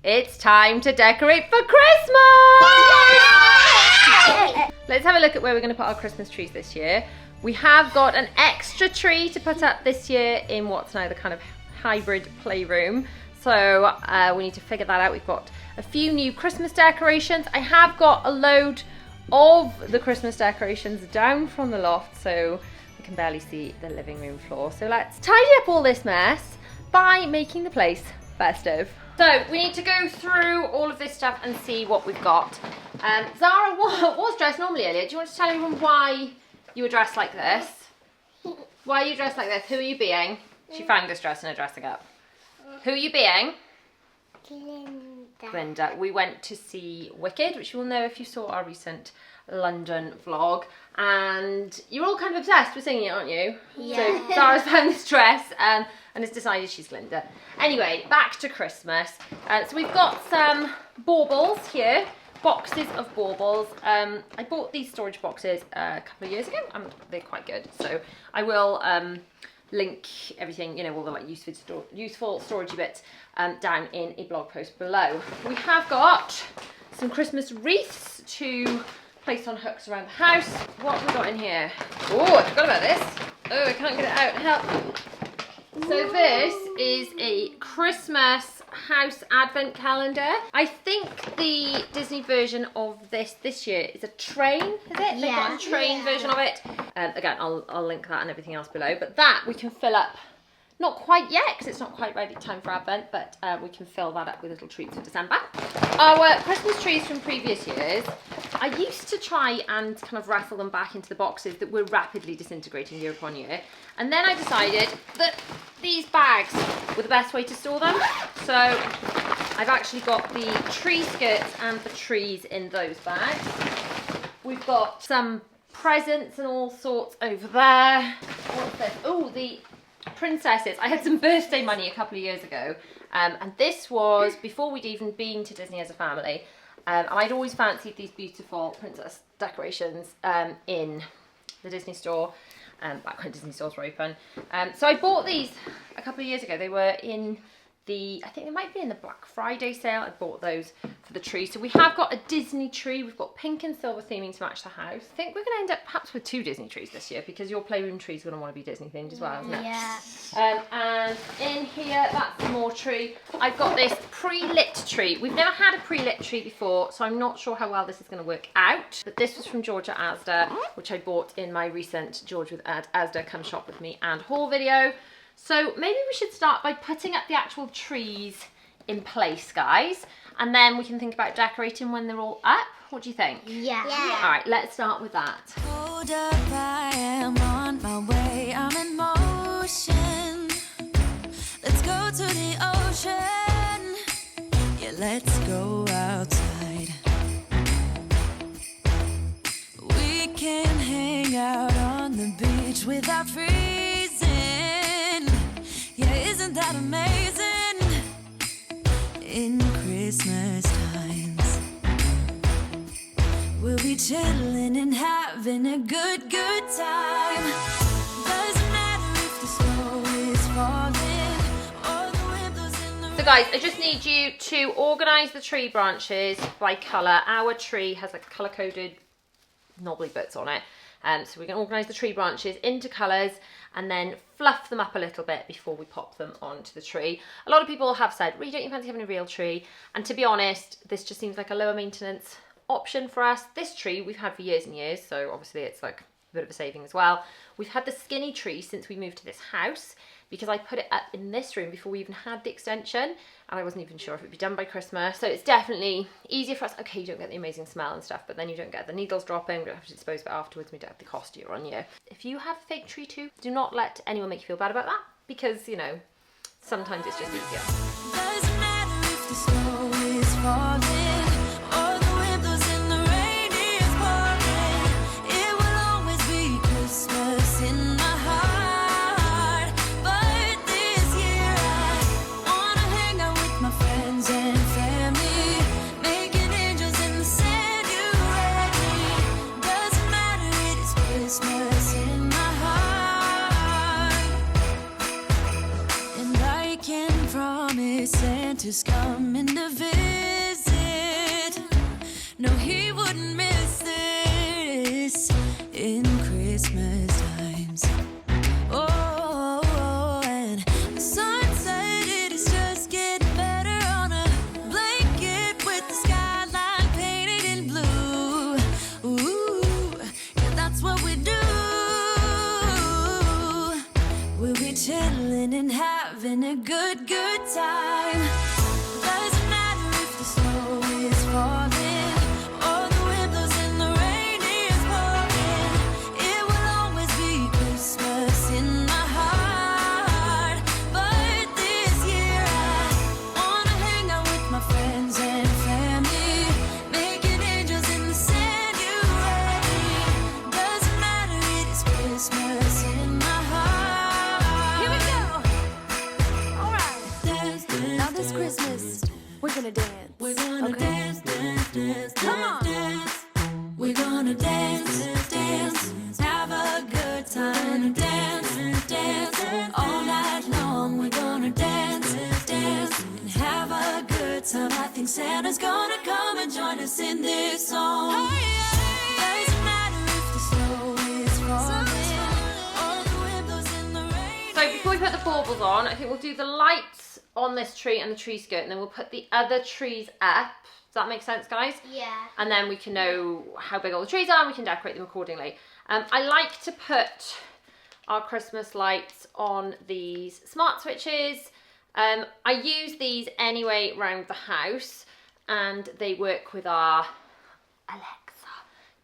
It's time to decorate for Christmas! Let's have a look at where we're going to put our Christmas trees this year. We have got an extra tree to put up this year in what's now the kind of hybrid playroom. So we need to figure that out. We've got a few new Christmas decorations. I have got a load of the Christmas decorations down from the loft, so we can barely see the living room floor. So let's tidy up all this mess by making the place festive. So we need to go through all of this stuff and see what we've got. Zara was dressed normally earlier. Do you want to tell everyone why you were dressed like this? Why are you dressed like this? Who are you being? She found this dress in her dressing up. Who are you being? Glinda. We went to see Wicked, which you will know if you saw our recent London vlog, and you're all kind of obsessed with singing it, aren't you? Yeah. So Zara's found this dress and has decided she's Glinda. Anyway, back to Christmas. So we've got some baubles here, boxes of baubles. I bought these storage boxes a couple of years ago and they're quite good. So I will link everything, you know, all the like useful storage bits down in a blog post below. We have got some Christmas wreaths to place on hooks around the house. What have we got in here? Oh, I forgot about this. Oh, I can't get it out. Help. So this is a Christmas house advent calendar. I think the Disney version of this year is a train, is it? Yeah. They've got a train version of it. Again, I'll link that and everything else below. But that we can fill up, not quite yet because it's not quite ready time for Advent, but we can fill that up with little treats for December. Our Christmas trees from previous years, I used to try and kind of raffle them back into the boxes that were rapidly disintegrating year upon year. And then I decided that these bags were the best way to store them. So I've actually got the tree skirts and the trees in those bags. We've got some presents and all sorts over there. What's this? Oh, the princesses. I had some birthday money a couple of years ago, and this was before we'd even been to Disney as a family, and I'd always fancied these beautiful princess decorations in the Disney store, back when Disney stores were open. So I bought these a couple of years ago. They were in the, I think they might be in the Black Friday sale. I bought those for the tree. So we have got a Disney tree. We've got pink and silver theming to match the house. I think we're going to end up perhaps with 2 Disney trees this year because your playroom tree is going to want to be Disney themed as well, isn't it? Yeah. And in here, that's more tree. I've got this pre-lit tree. We've never had a pre-lit tree before, so I'm not sure how well this is going to work out. But this was from George at Asda, which I bought in my recent George with Asda Come Shop With Me and haul video. So maybe we should start by putting up the actual trees in place, guys. And then we can think about decorating when they're all up. What do you think? Yeah. All right, let's start with that. Hold up, I am on my way. I'm in motion. Let's go to the ocean. Yeah, let's go outside. We can hang out on the beach without freezing. Yeah, isn't that amazing? In Christmas times, we'll be chilling and having a good time. Doesn't matter if the snow is falling or the wind blows in the rain. So guys, I just need you to organise the tree branches by colour. Our tree has like colour-coded knobbly bits on it. So we can organise the tree branches into colours and then fluff them up a little bit before we pop them onto the tree. A lot of people have said, really, don't you fancy having a real tree? And to be honest, this just seems like a lower maintenance option for us. This tree we've had for years and years, so obviously it's like a bit of a saving as well. We've had the skinny tree since we moved to this house because I put it up in this room before we even had the extension, and I wasn't even sure if it'd be done by Christmas. So it's definitely easier for us. Okay, you don't get the amazing smell and stuff, but then you don't get the needles dropping, we don't have to dispose of it afterwards, we don't have the cost year on year. If you have a fake tree too, do not let anyone make you feel bad about that, because, you know, sometimes it's just easier. Doesn't matter if the snow is falling or the wind blows in the rain is pouring. It will always be Christmas in my heart. But this year I wanna hang out with my friends and family, making angels in the sand. You ready? Doesn't matter, it is Christmas in my heart. And I can promise Santa's coming to visit. gonna dance. We're gonna Okay. dance, dance, dance, Come on. dance. We're gonna dance, dance, have a good time. Dance, dance, all night long. We're gonna dance, dance, and have a good time. I think Santa's gonna come and join us in this song. Doesn't matter if the snow is falling or the wind blows in the rain. So before we put the baubles on, I think we'll do the lights on this tree and the tree skirt, and then we'll put the other trees up. Does that make sense, guys? Yeah. And then we can know how big all the trees are and we can decorate them accordingly. I like to put our Christmas lights on these smart switches. I use these anyway around the house, and they work with our Alexa.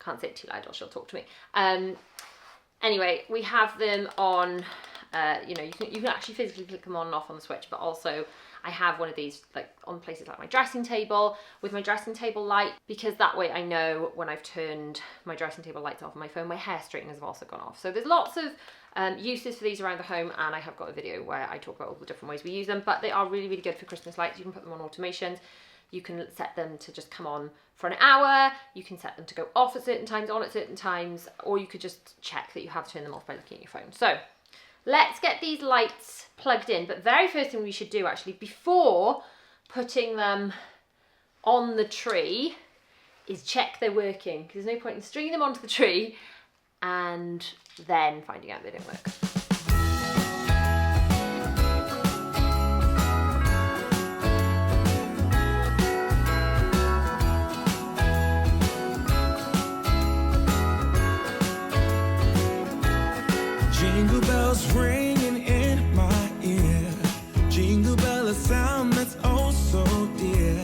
Can't say it too loud or she'll talk to me. Anyway, we have them on, you know, you can actually physically click them on and off on the switch, but also I have one of these like on places like my dressing table with my dressing table light, because that way I know when I've turned my dressing table lights off on my phone. My hair straighteners have also gone off. So there's lots of uses for these around the home, and I have got a video where I talk about all the different ways we use them, but they are really, really good for Christmas lights. You can put them on automations. You can set them to just come on for an hour. You can set them to go off at certain times, on at certain times, or you could just check that you have turned them off by looking at your phone. So let's get these lights plugged in. But very first thing we should do actually before putting them on the tree is check they're working, because there's no point in stringing them onto the tree and then finding out they don't work. Jingle bells ringing in my ear. Jingle bell, a sound that's oh so dear.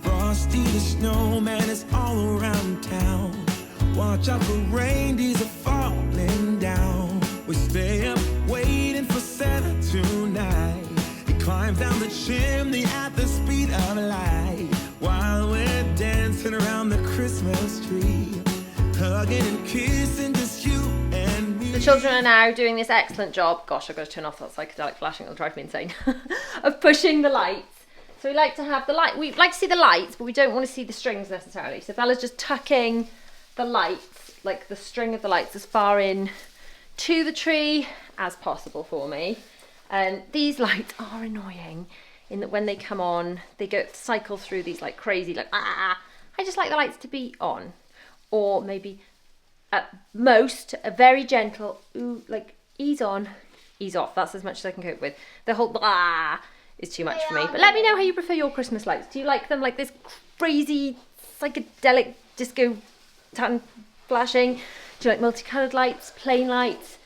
Frosty the snowman is all around town. Watch out for reindeers are falling down. We stay up waiting for Santa tonight. He climbs down the chimney at the speed of light, while we're dancing around the Christmas tree, hugging and kissing, just you and me. The children are now doing this excellent job. Gosh, I've got to turn off that psychedelic flashing, it'll drive me insane. Of pushing the lights. So we like to have the light, we like to see the lights, but we don't want to see the strings necessarily. So Bella's just tucking the lights, like the string of the lights, as far in to the tree as possible for me. And these lights are annoying in that when they come on, they go cycle through these like crazy, like ah. I just like the lights to be on, or maybe at most a very gentle ooh, like ease on, ease off. That's as much as I can cope with. The whole blah is too much for me. But let me know how you prefer your Christmas lights. Do you like them like this crazy psychedelic disco tan flashing? Do you like multicolored lights, plain lights?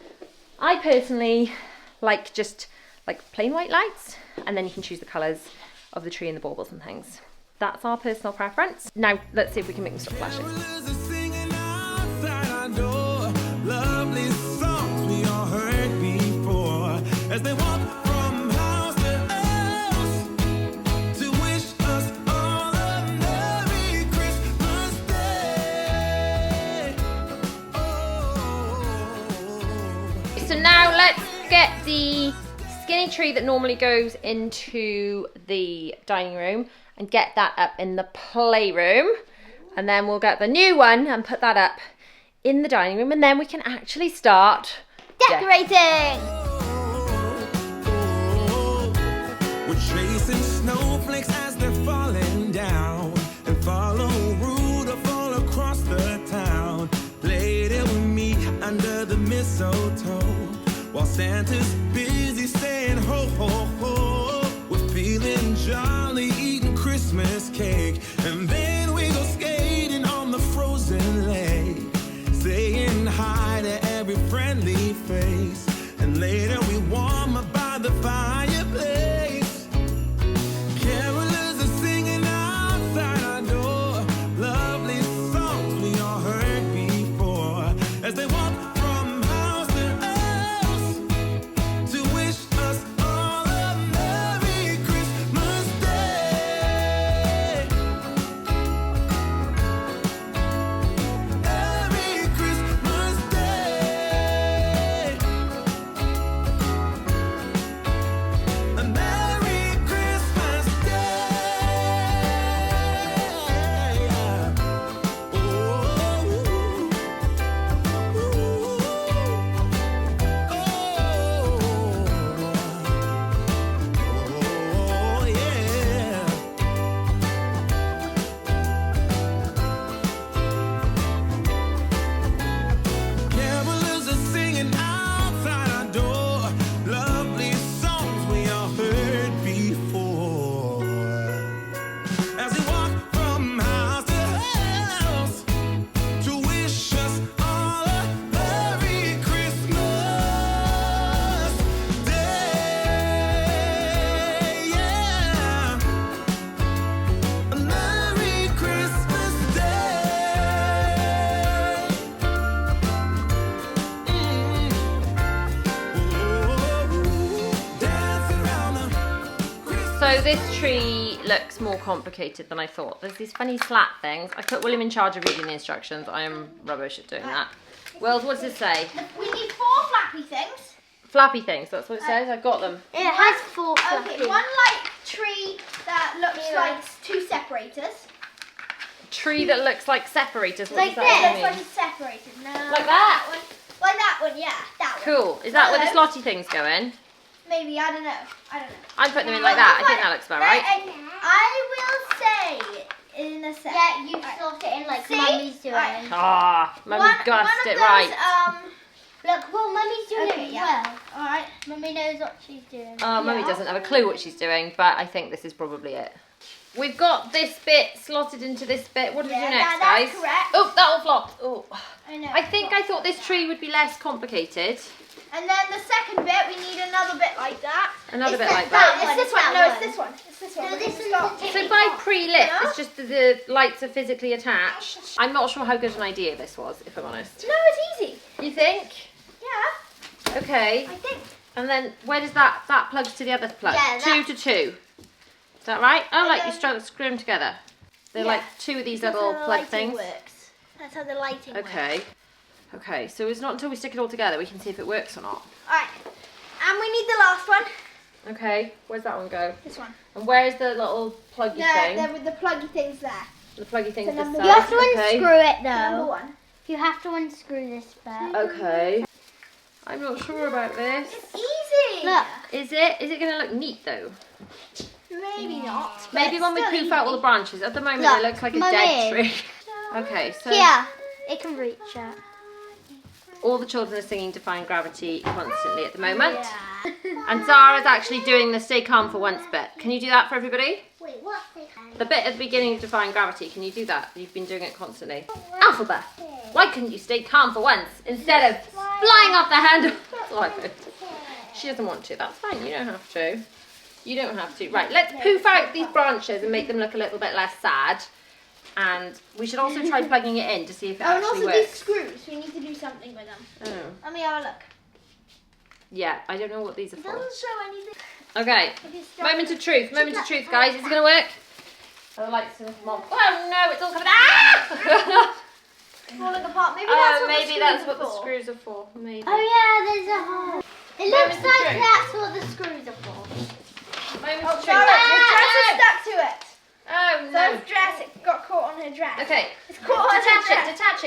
I personally like just like plain white lights, and then you can choose the colours of the tree and the baubles and things. That's our personal preference. Now let's see if we can make them stop flashing. Carolers are singing outside our door. Lovely songs we all heard before, as they walk from house to house to wish us all a Merry Christmas Day. Oh. So now let's get the skinny tree that normally goes into the dining room and get that up in the playroom, and then we'll get the new one and put that up in the dining room, and then we can actually start Decorating! We're chasing snowflakes as they're falling down, and follow Rudolph all across the town. Play till we meet under the mistletoe, while Santa's busy saying ho ho ho. We're feeling jolly, eating Christmas cake, and then we go skating on the frozen lake, saying hi to every friendly face, and later we warm up by the fireplace. Carolers are singing outside our door, lovely songs we all heard before, as they walk from house to house to wish us all a Merry Christmas Day. Merry Christmas Day. Dance around the So this tree looks more complicated than I thought. There's these funny slat things. I put William in charge of reading the instructions. I am rubbish at doing that. Wills, what does it say? We need 4 flappy things. Flappy things, that's what it says. I've got them. It has 4 flappy. Okay, one like tree that looks like 2 separators. Tree that looks like separators. What Like does that this. mean? Like it's separated. No. Like that? One. Like that one, yeah. That one. Cool. Is that where the slotty things go in? Maybe, I don't know. I'm putting them in like that. I think that looks about right. I will say in a second. Yeah, you slot it in like See? Mummy's doing. Right. Ah, Mummy's gassed it right. Look, well, Mummy's doing Okay, it yeah. well. Alright. Mummy knows what she's doing. Mummy doesn't have a clue what she's doing, but I think this is probably it. We've got this bit slotted into this bit. What do we do next, that's guys? correct. Oh, that all flopped. Oh. I know. I thought this tree would be less complicated. And then the second bit, we need another bit like that. Another bit like That, that. it's this one. No, it's this one. It's this one. No, We this just one's got- the So by pre-lit, Yeah. it's just that the lights are physically attached. I'm not sure how good an idea this was, if I'm honest. No, it's easy. You think? Yeah, Okay. I think. And then where does that plugs to the other plug? Yeah, 2 to 2. Is that right? Oh, like you then- screw them together. They're Yeah. like 2 of these That's little how the plug lighting things. works. That's how the lighting works. Okay. Okay, so it's not until we stick it all together we can see if it works or not. Alright. And we need the last one. Okay, where's that one go? This one. And where's the little pluggy thing? There with the pluggy things there. The pluggy thing So this number side. You have to okay. unscrew it Number though. 1. You have to unscrew this bit. Okay. I'm not sure about this. It's easy. Look. Is it going to look neat though? Maybe not. but Maybe it's when we still poof out all the easy. branches. At the moment Look, it looks like a Mummy. dead tree. Okay, so Here, it can reach it. all the children are singing Defying Gravity constantly at the moment. Yeah. And Zara's actually doing the Stay Calm for Once bit. Can you do that for everybody? Wait, what's this? The bit at the beginning of Defying Gravity, can you do that? You've been doing it constantly. Alphabet, why couldn't you stay calm for once instead of flying off the handle? Like it. She doesn't want to, that's fine, you don't have to. You don't have to. Right, let's poof out these branches and make them look a little bit less sad. And we should also try plugging it in to see if it Oh, and actually also these works. screws. We need to do something with them. Oh. Let me have a look. Yeah, I don't know what these are It for. doesn't show anything. Okay, It is stuck. moment of truth, guys. Is it going to work? Oh, the lights are on. Oh no, it's all coming out! Falling apart. Maybe Oh, that's what maybe the that's screws what are the for. screws are for. Maybe. Oh yeah, there's a hole. It Moment looks of like truth. that's what the screws are for. Moment Oh, of Zara, truth. your dress is stuck to it. Oh no. Zara's dress, it got caught on her dress. Okay. It's caught on her dress.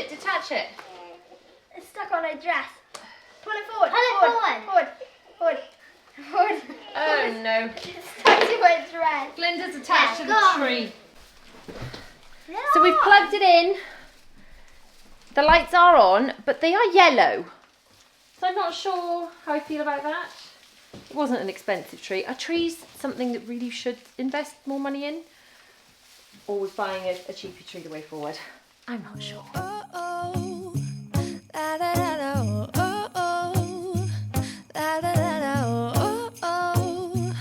Detach it. It's stuck on her dress. Pull it forward. Pull it forward. Oh no. It's stuck to her dress. Glinda's attached to Yeah, the go on. tree. So we've plugged it in. The lights are on, but they are yellow. So I'm not sure how I feel about that. It wasn't an expensive tree. Are trees something that really should invest more money in? Or was buying a cheaper tree the way forward? I'm not sure. Oh, da da da da, oh, oh, da da da da, oh, oh,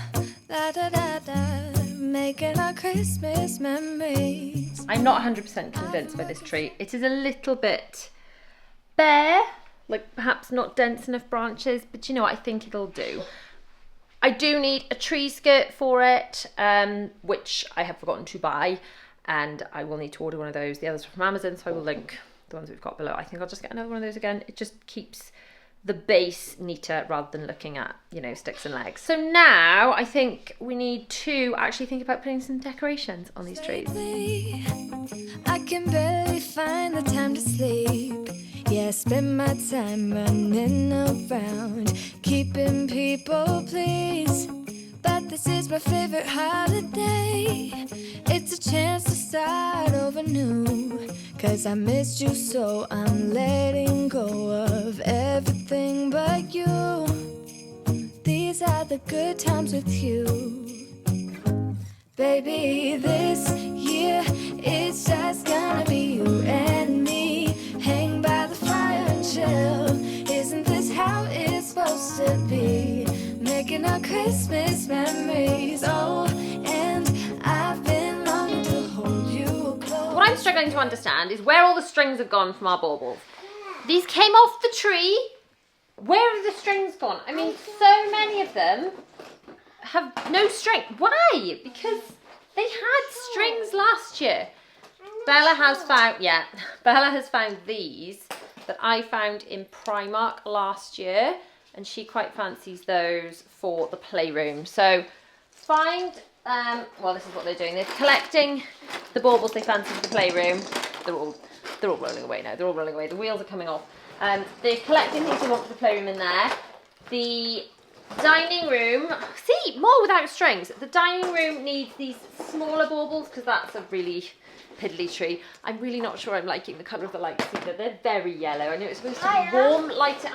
da da da da, making our Christmas memories. I'm not 100% convinced by this tree. It is a little bit bare, like perhaps not dense enough branches, but you know what, I think it'll do. I do need a tree skirt for it, which I have forgotten to buy, and I will need to order one of those. The others are from Amazon, so I will link the ones we've got below. I think I'll just get another one of those again. It just keeps the base neater rather than looking at, you know, sticks and legs. So now I think we need to actually think about putting some decorations on these trees. Lately, I can barely find the time to sleep. Yeah, I spend my time running around, keeping people pleased. But this is my favorite holiday. It's a chance to start over new. 'Cause I missed you, so I'm letting go of everything but you. These are the good times with you. Baby, this year it's just gonna be you and me. Hang by the fire and chill. Isn't this how it's supposed to be? Making our Christmas memories. Oh, and I've been longing to hold I'm struggling to understand is where all the strings have gone from our baubles. These came off the tree. Where have the strings gone? I mean, so many of them have no string. Why? Because they had strings last year. Bella has found these that I found in Primark last year, and she quite fancies those for the playroom. So find, well, this is what they're doing. They're collecting the baubles they fancy for the playroom. They're all rolling away now. They're all rolling away. The wheels are coming off. They're collecting things they want for the playroom in there. The dining room, see, more without strings. The dining room needs these smaller baubles because that's a really piddly tree. I'm really not sure I'm liking the colour of the lights either. They're very yellow. I know it's supposed to be warm light.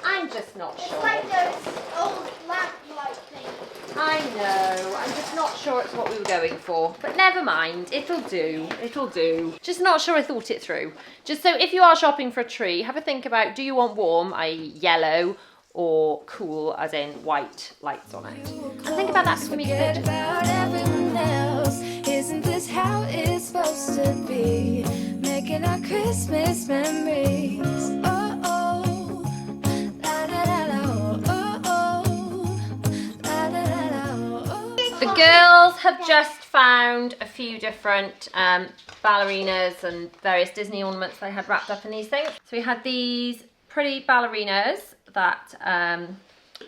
I'm just not sure. It's like those old lamp light things. I know. I'm just not sure it's what we were going for. But never mind. It'll do. It'll do. Just not sure I thought it through. Just so if you are shopping for a tree, have a think about, do you want warm, i.e. yellow, or cool, as in white lights on it? And think about that when we Forget get about everyone else. Isn't this how it's supposed to be? Making our Christmas memories. Oh oh, la la la la. Oh oh, la la la la. Oh. The girls have just found a few different ballerinas and various Disney ornaments they had wrapped up in these things. So we had these pretty ballerinas that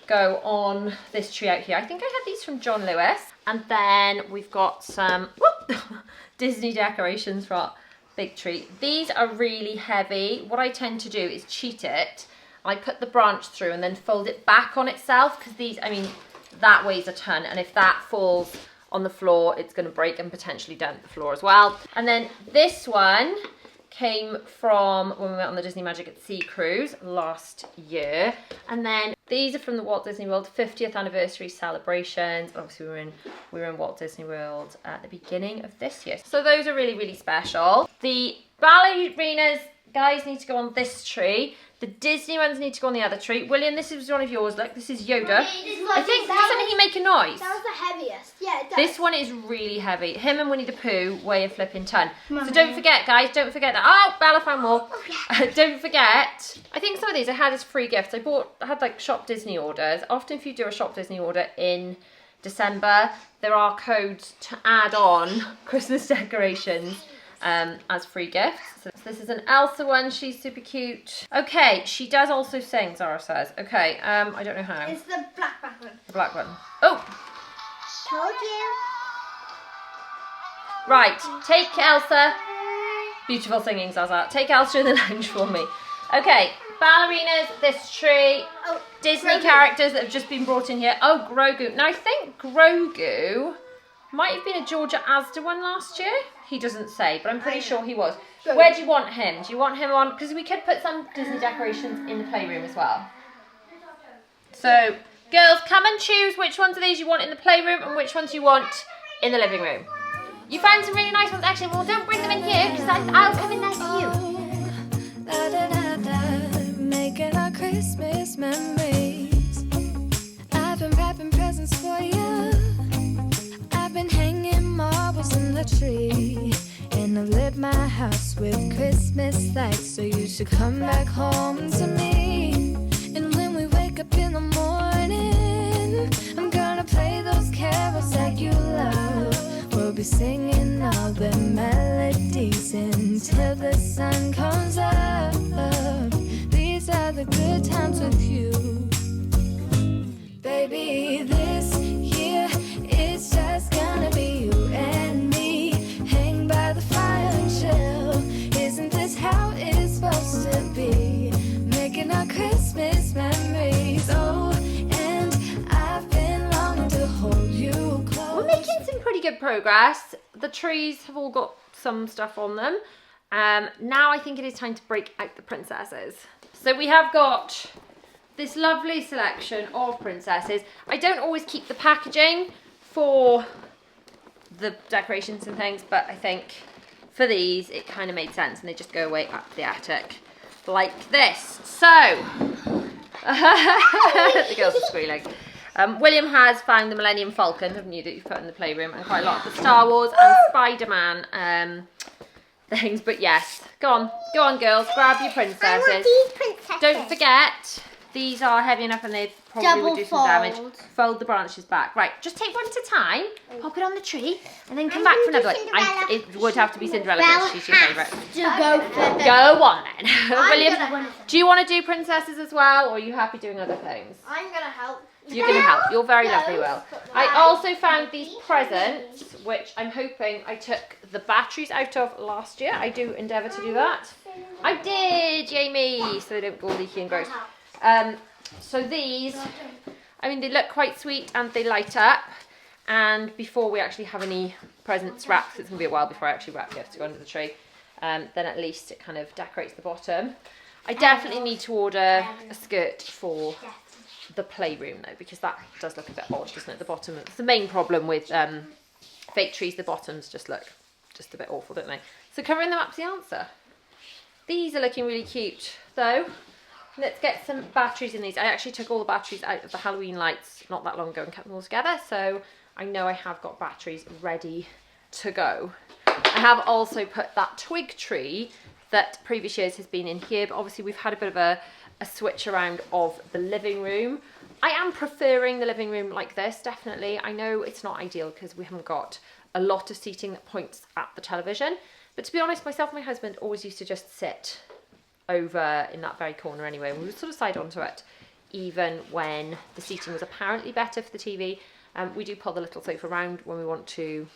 go on this tree out here. I think I had these from John Lewis. And then we've got some Disney decorations for our big tree. These are really heavy. What I tend to do is cheat it. I put the branch through and then fold it back on itself because these, I mean, that weighs a ton. And if that falls on the floor, it's going to break and potentially dent the floor as well. And then this one came from when we went on the Disney Magic at Sea cruise last year. And then these are from the Walt Disney World 50th anniversary celebrations. Obviously we were in Walt Disney World at the beginning of this year. So those are really, really special. The ballerinas, guys, need to go on this tree. The Disney ones need to go on the other tree. William, this is one of yours. Look, this is Yoda. I think, doesn't he make a noise? That was the heaviest. Yeah, it does. This one is really heavy. Him and Winnie the Pooh weigh a flipping ton. So don't forget, guys, don't forget that. Oh, Bella found more. Don't forget. I think some of these I had as free gifts. I had like Shop Disney orders. Often if you do a Shop Disney order in December, there are codes to add on Christmas decorations as free gifts. So this is an Elsa one. She's super cute. Okay, she does also sing, Zara says. Okay, I don't know how. It's the black one. The black one. Oh! Told you. Right, take Elsa. Beautiful singing, Zaza. Take Elsa in the lounge for me. Okay, ballerinas, this tree, Oh, Disney Grogu. characters that have just been brought in here. Oh, Grogu. Now, I think Grogu might have been a Georgia Asda one last year. He doesn't say, but I'm pretty sure he was. Grogu. Where do you want him? Do you want him on? Because we could put some Disney decorations in the playroom as well. So, girls, come and choose which ones of these you want in the playroom and which ones you want in the living room. You found some really nice ones. Actually, well, don't bring them in here because I'll come in there for you. La da da da, making our Christmas memories. I've been wrapping presents for you. I've been hanging marbles in the tree, and I've lit my house with Christmas lights. So you should come back home to me. And when we wake up in the morning, I'm gonna play those carols that you love. We'll be singing all the melodies until the sun comes up. These are the good times with you. Baby, this year it's just gonna be you and me. Hang by the fire and chill. Isn't this how it's supposed to be? Making our Christmas memories. Oh, and I've been longing to hold you close. We're making some pretty good progress. The trees have all got some stuff on them. Now I think it is time to break out the princesses. So we have got this lovely selection of princesses. I don't always keep the packaging for the decorations and things, but I think for these it kind of made sense and they just go away up the attic like this. So, the girls are squealing. William has found the Millennium Falcon, haven't you, that you've put in the playroom, and quite a lot of the Star Wars and Spider-Man things. But yes, go on girls, grab your I princesses. want these princesses. Don't forget, these are heavy enough and they probably would do some damage. fold. Fold the branches back. Right, just take one at a time, pop it on the tree, and then come I'm back for gonna another do one. Cinderella. It would have to be Cinderella Belle because she's your has favourite. to go for the... Go on then. I'm William, gonna- do you want to do princesses as well, or are you happy doing other things? I'm gonna help. You're going to help. You're very No. lovely, Will. I also found these presents, which I'm hoping I took the batteries out of last year. I do endeavour to do that. I did, yay me, so they don't go leaky and gross. So these, I mean, they look quite sweet and they light up. And before we actually have any presents wrapped, it's going to be a while before I actually wrap it to go under the tree, then at least it kind of decorates the bottom. I definitely need to order a skirt for the playroom though, because that does look a bit odd, doesn't it? The bottom, it's the main problem with fake trees, the bottoms just look just a bit awful, don't they? So covering them up's the answer. These are looking really cute though. Let's get some batteries in these. I actually took all the batteries out of the Halloween lights not that long ago and kept them all together, so I know I have got batteries ready to go. I have also put that twig tree that previous years has been in here, but obviously we've had a bit of a switch around of the living room. I am preferring the living room like this, definitely. I know it's not ideal because we haven't got a lot of seating that points at the television, but to be honest, myself and my husband always used to just sit over in that very corner anyway, and we would sort of side onto it even when the seating was apparently better for the TV. We do pull the little sofa around when we want to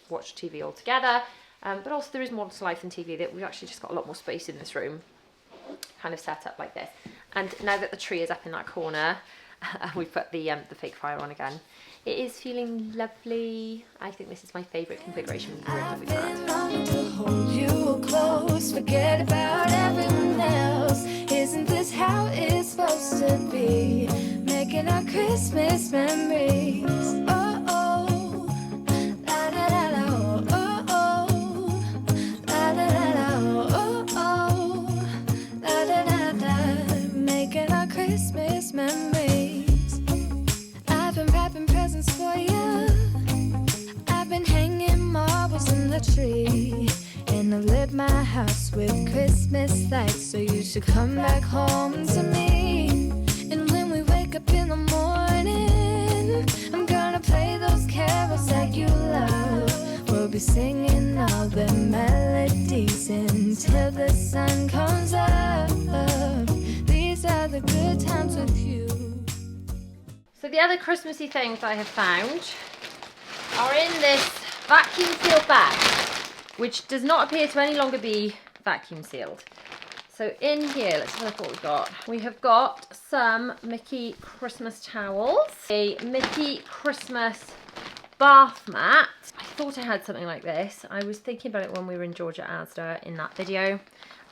watch TV all together, but also there is more to life than TV, that we've actually just got a lot more space in this room, kind of set up like this. And now that the tree is up in that corner, we put the fake fire on again. It is feeling lovely. I think this is my favourite configuration room that we've had. Been longing to hold you close, forget about everyone else. Isn't this how it's supposed to be? Making our Christmas memories. Oh oh, la da da da, oh oh, la da da da, oh oh, la da da da. Making our Christmas memories. I've been wrapping presents for you. I've been hanging marbles in the tree, and I've lit my house with Christmas lights, so you should come back home to me. And when we wake up in the morning, I'm gonna play those carols that you love. We'll be singing all the melodies until the sun comes up. These are the good times with you. So the other Christmassy things I have found are in this vacuum sealed bag, which does not appear to any longer be vacuum sealed. So in here, let's have a look what we've got. We have got some Mickey Christmas towels, a Mickey Christmas bath mat. I thought I had something like this. I was thinking about it when we were in Georgia Asda in that video,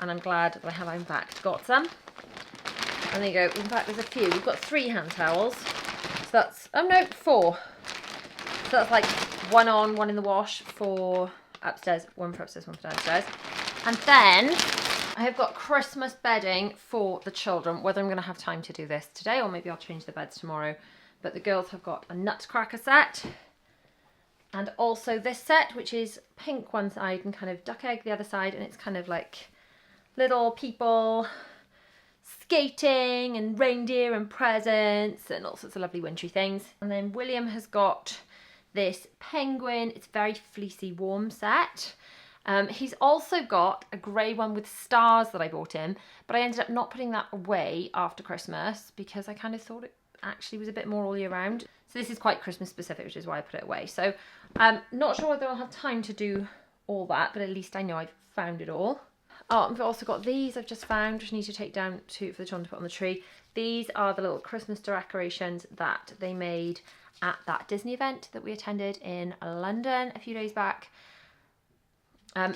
and I'm glad that I have in fact got some. And there you go. In fact, there's a few. We've got 3 hand towels. So that's, oh no, 4. So that's like one on, one in the wash for upstairs, one for upstairs, one for downstairs. And then I have got Christmas bedding for the children. Whether I'm going to have time to do this today or maybe I'll change the beds tomorrow. But the girls have got a nutcracker set. And also this set, which is pink one side and kind of duck egg the other side. And it's kind of like little people skating and reindeer and presents and all sorts of lovely wintry things. And then William has got this penguin, it's very fleecy warm set. He's also got a grey one with stars that I bought him, but I ended up not putting that away after Christmas because I kind of thought it actually was a bit more all year round. So this is quite Christmas specific, which is why I put it away. So not sure whether I'll have time to do all that, but at least I know I've found it all. Oh, I've also got these I've just found, which I need to take down for the children to put on the tree. These are the little Christmas decorations that they made at that Disney event that we attended in London a few days back.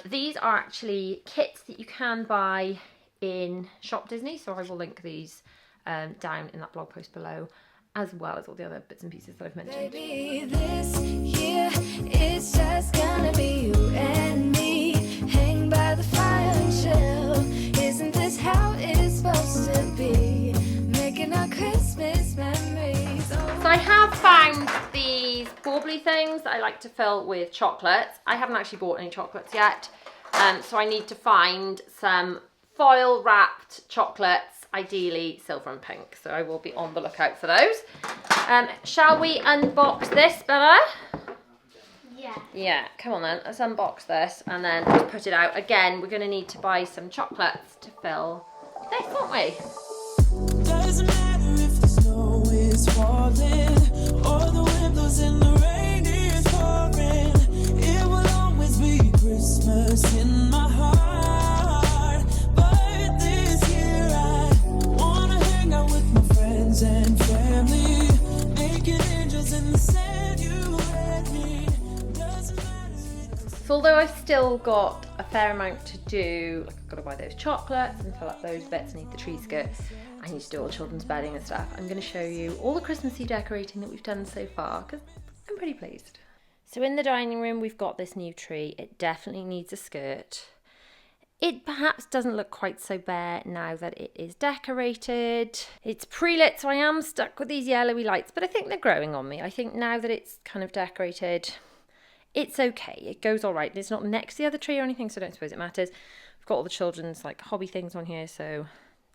These are actually kits that you can buy in Shop Disney, so I will link these down in that blog post below, as well as all the other bits and pieces that I've mentioned. Baby, this year it's just gonna be you and me. Hang by the fire and chill. Isn't this how it's supposed to be? Making our Christmas memories. So I have found these baubley things that I like to fill with chocolates. I haven't actually bought any chocolates yet. So I need to find some foil wrapped chocolates, ideally silver and pink. So I will be on the lookout for those. Shall we unbox this, Bella? Yeah. Yeah, come on then, let's unbox this and then just put it out. Again, we're going to need to buy some chocolates to fill this, aren't we? Doesn't matter if the snow is falling or the wind blows and the rain is pouring. It will always be Christmas in my heart. But this year I wanna hang out with my friends and family, making angels in the sand. You and me. Doesn't matter. So although I've still got a fair amount to do, like I've got to buy those chocolates and fill up those bits, I need the tree skirt, I need to do all the children's bedding and stuff, I'm going to show you all the Christmassy decorating that we've done so far, because I'm pretty pleased. So in the dining room we've got this new tree. It definitely needs a skirt. It perhaps doesn't look quite so bare now that it is decorated. It's pre-lit, so I am stuck with these yellowy lights, but I think they're growing on me. I think now that it's kind of decorated, it's okay. It goes all right. It's not next to the other tree or anything, so I don't suppose it matters. We've got all the children's like hobby things on here, so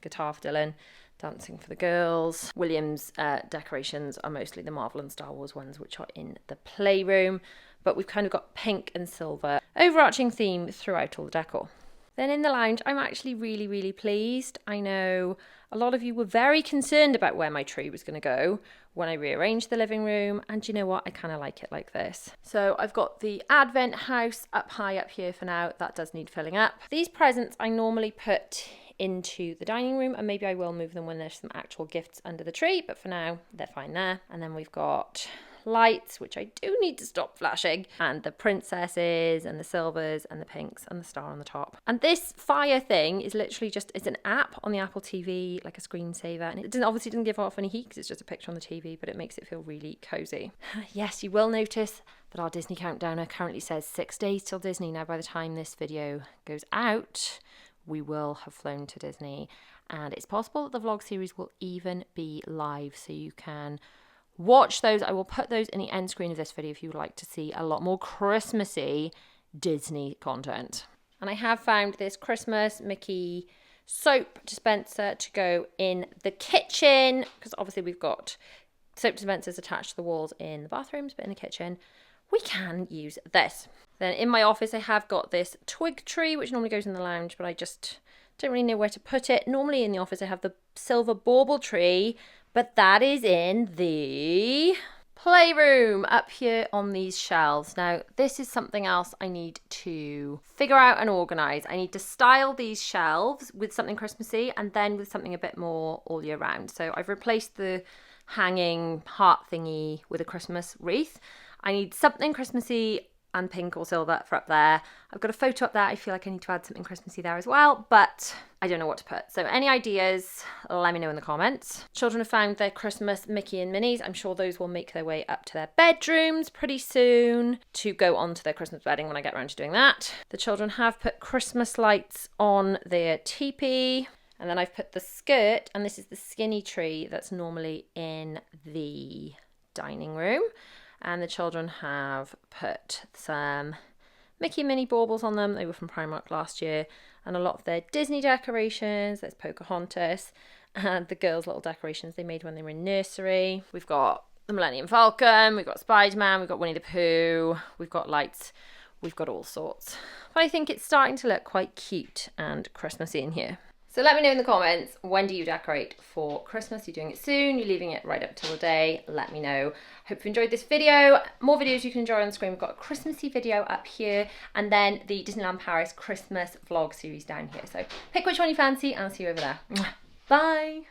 guitar for Dylan, dancing for the girls. William's decorations are mostly the Marvel and Star Wars ones, which are in the playroom, but we've kind of got pink and silver overarching theme throughout all the decor. Then in the lounge, I'm actually really, really pleased. I know a lot of you were very concerned about where my tree was going to go when I rearranged the living room, and you know what? I kind of like it like this. So I've got the Advent house up high up here for now. That does need filling up. These presents I normally put into the dining room, and maybe I will move them when there's some actual gifts under the tree, but for now they're fine there. And then we've got lights, which I do need to stop flashing, and the princesses and the silvers and the pinks and the star on the top. And this fire thing is literally just, it's an app on the Apple TV, like a screensaver, and it obviously doesn't give off any heat because it's just a picture on the TV, but it makes it feel really cozy. Yes, you will notice that our Disney countdowner currently says 6 days till Disney. Now by the time this video goes out, we will have flown to Disney, and it's possible that the vlog series will even be live, so you can watch those. I will put those in the end screen of this video if you would like to see a lot more Christmassy Disney content. And I have found this Christmas Mickey soap dispenser to go in the kitchen, because obviously we've got soap dispensers attached to the walls in the bathrooms, but in the kitchen we can use this. Then in my office I have got this twig tree, which normally goes in the lounge, but I just don't really know where to put it. Normally in the office I have the silver bauble tree, but that is in the playroom up here on these shelves. Now, this is something else I need to figure out and organise. I need to style these shelves with something Christmassy and then with something a bit more all year round. So I've replaced the hanging heart thingy with a Christmas wreath. I need something Christmassy and pink or silver for up there. I've got a photo up there. I feel like I need to add something Christmassy there as well, but I don't know what to put. So any ideas, let me know in the comments. Children have found their Christmas Mickey and Minnies. I'm sure those will make their way up to their bedrooms pretty soon to go on to their Christmas bedding when I get around to doing that. The children have put Christmas lights on their teepee. And then I've put the skirt, and this is the skinny tree that's normally in the dining room. And the children have put some Mickey and Minnie baubles on them. They were from Primark last year. And a lot of their Disney decorations. There's Pocahontas. And the girls' little decorations they made when they were in nursery. We've got the Millennium Falcon. We've got Spider-Man. We've got Winnie the Pooh. We've got lights. We've got all sorts. But I think it's starting to look quite cute and Christmassy in here. So let me know in the comments, when do you decorate for Christmas? You're doing it soon, you're leaving it right up till the day, let me know. Hope you enjoyed this video. More videos you can enjoy on the screen. We've got a Christmassy video up here and then the Disneyland Paris Christmas vlog series down here. So pick which one you fancy and I'll see you over there. Bye!